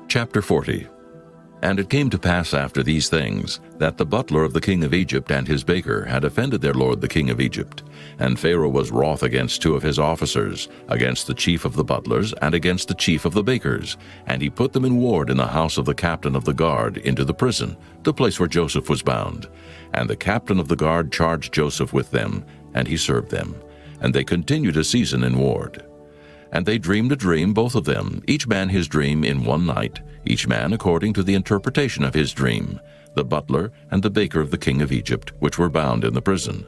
Chapter 40. And it came to pass after these things, that the butler of the king of Egypt and his baker had offended their lord the king of Egypt. And Pharaoh was wroth against two of his officers, against the chief of the butlers, and against the chief of the bakers. And he put them in ward in the house of the captain of the guard into the prison, the place where Joseph was bound. And the captain of the guard charged Joseph with them, and he served them. And they continued a season in ward. And they dreamed a dream, both of them, each man his dream in one night, each man according to the interpretation of his dream, the butler and the baker of the king of Egypt, which were bound in the prison.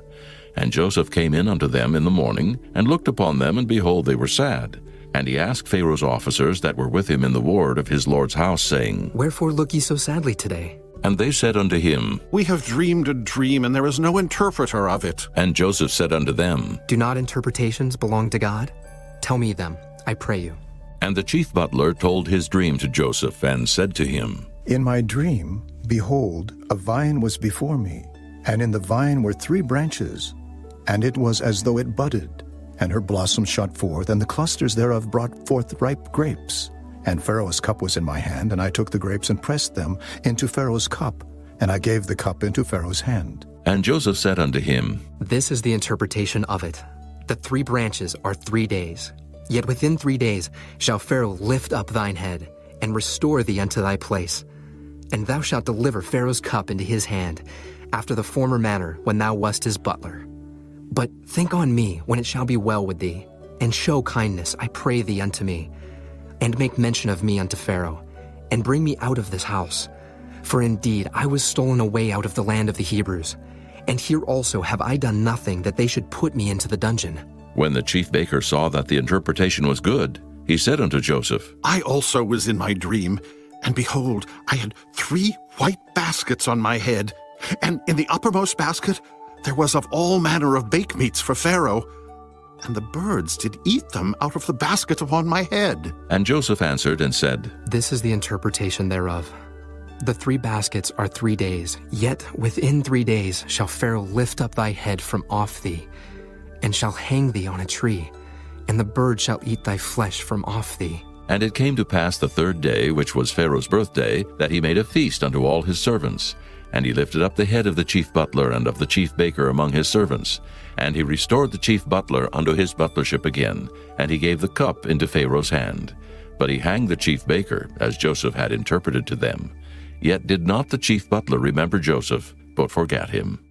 And Joseph came in unto them in the morning, and looked upon them, and behold, they were sad. And he asked Pharaoh's officers that were with him in the ward of his lord's house, saying, Wherefore look ye so sadly today? And they said unto him, We have dreamed a dream, and there is no interpreter of it. And Joseph said unto them, Do not interpretations belong to God? Tell me them, I pray you. And the chief butler told his dream to Joseph, and said to him, In my dream, behold, a vine was before me, and in the vine were 3 branches, and it was as though it budded, and her blossoms shot forth, and the clusters thereof brought forth ripe grapes. And Pharaoh's cup was in my hand, and I took the grapes and pressed them into Pharaoh's cup, and I gave the cup into Pharaoh's hand. And Joseph said unto him, This is the interpretation of it. The 3 branches are 3 days. Yet within 3 days shall Pharaoh lift up thine head, and restore thee unto thy place. And thou shalt deliver Pharaoh's cup into his hand, after the former manner when thou wast his butler. But think on me when it shall be well with thee, and show kindness, I pray thee, unto me, and make mention of me unto Pharaoh, and bring me out of this house. For indeed I was stolen away out of the land of the Hebrews, and here also have I done nothing that they should put me into the dungeon. When the chief baker saw that the interpretation was good, he said unto Joseph, I also was in my dream, and behold, I had 3 white baskets on my head, and in the uppermost basket there was of all manner of bakemeats for Pharaoh, and the birds did eat them out of the basket upon my head. And Joseph answered and said, This is the interpretation thereof. The 3 baskets are 3 days, yet within 3 days shall Pharaoh lift up thy head from off thee, and shall hang thee on a tree, and the bird shall eat thy flesh from off thee. And it came to pass the 3rd day, which was Pharaoh's birthday, that he made a feast unto all his servants. And he lifted up the head of the chief butler and of the chief baker among his servants. And he restored the chief butler unto his butlership again, and he gave the cup into Pharaoh's hand. But he hanged the chief baker, as Joseph had interpreted to them. Yet did not the chief butler remember Joseph, but forgat him.